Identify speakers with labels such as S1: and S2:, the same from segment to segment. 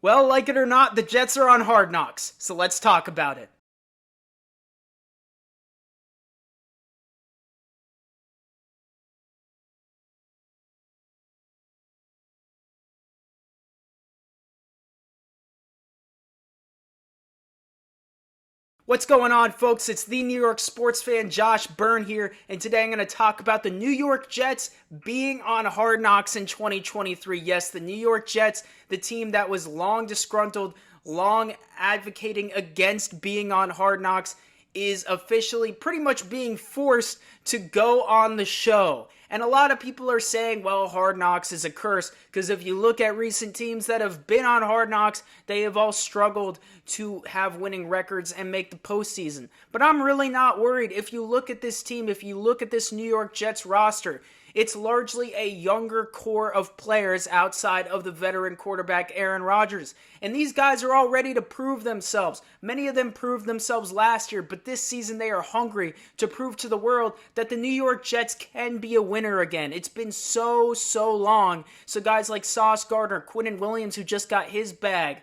S1: Well, like it or not, the Jets are on Hard Knocks, so let's talk about it. What's going on, folks? It's the New York sports fan Josh Byrne here, and today I'm going to talk about the New York Jets being on Hard Knocks in 2023. Yes, the New York Jets, the team that was long disgruntled, long advocating against being on Hard Knocks, is officially pretty much being forced to go on the show. And a lot of people are saying, well, Hard Knocks is a curse, because if you look at recent teams that have been on Hard Knocks, they have all struggled to have winning records and make the postseason. But I'm really not worried. If you look at this team, if you look at this New York Jets roster, it's largely a younger core of players outside of the veteran quarterback Aaron Rodgers. And these guys are all ready to prove themselves. Many of them proved themselves last year, but this season they are hungry to prove to the world that the New York Jets can be a winner again. It's been so long. So guys like Sauce Gardner, Quinnen Williams, who just got his bag,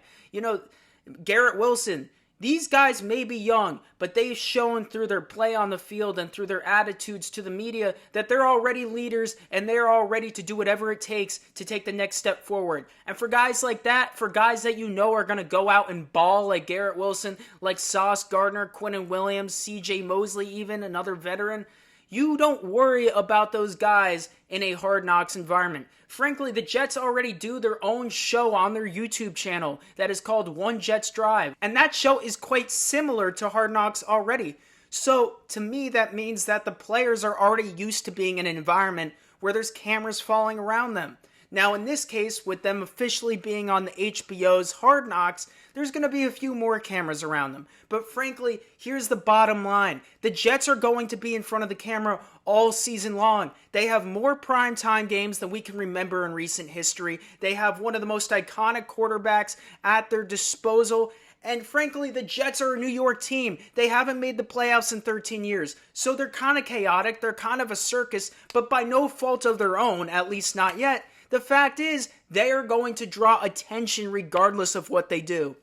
S1: Garrett Wilson, these guys may be young, but they've shown through their play on the field and through their attitudes to the media that they're already leaders and they're all ready to do whatever it takes to take the next step forward. And for guys like that, for guys that you know are going to go out and ball like Garrett Wilson, like Sauce Gardner, Quinnen Williams, CJ Mosley even, another veteran, you don't worry about those guys in a Hard Knocks environment. Frankly, the Jets already do their own show on their YouTube channel that is called One Jets Drive. And that show is quite similar to Hard Knocks already. So, to me, that means that the players are already used to being in an environment where there's cameras falling around them. Now, in this case, with them officially being on the HBO's Hard Knocks, there's going to be a few more cameras around them. But frankly, here's the bottom line. The Jets are going to be in front of the camera all season long. They have more primetime games than we can remember in recent history. They have one of the most iconic quarterbacks at their disposal. And frankly, the Jets are a New York team. They haven't made the playoffs in 13 years. So they're kind of chaotic. They're kind of a circus, but by no fault of their own, at least not yet. The fact is, they are going to draw attention regardless of what they do.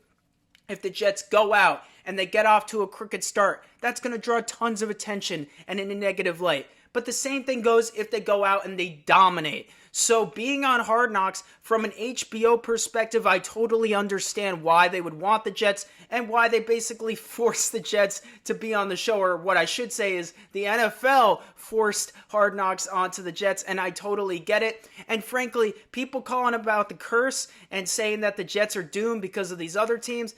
S1: If the Jets go out and they get off to a crooked start, that's going to draw tons of attention and in a negative light. But the same thing goes if they go out and they dominate. So being on Hard Knocks, from an HBO perspective, I totally understand why they would want the Jets and why they basically forced the Jets to be on the show. Or what I should say is the NFL forced Hard Knocks onto the Jets, and I totally get it. And frankly, people calling about the curse and saying that the Jets are doomed because of these other teams,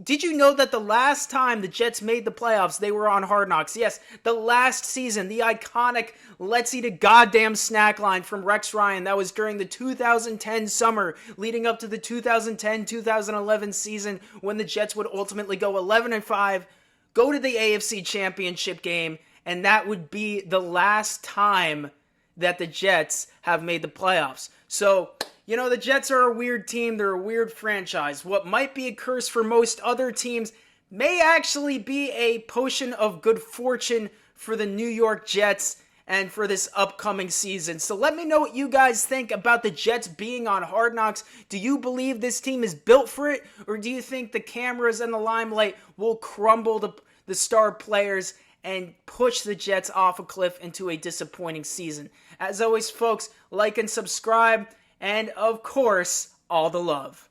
S1: did you know that the last time the Jets made the playoffs, they were on Hard Knocks? Yes, the last season, the iconic "Let's Eat a Goddamn Snack" line from Rex Ryan, that was during the 2010 summer, leading up to the 2010-2011 season, when the Jets would ultimately go 11-5, go to the AFC Championship game, and that would be the last time that the Jets have made the playoffs. So, the Jets are a weird team. They're a weird franchise. What might be a curse for most other teams may actually be a potion of good fortune for the New York Jets and for this upcoming season. So let me know what you guys think about the Jets being on Hard Knocks. Do you believe this team is built for it? Or do you think the cameras and the limelight will crumble the star players and push the Jets off a cliff into a disappointing season? As always, folks, like and subscribe. And of course, all the love.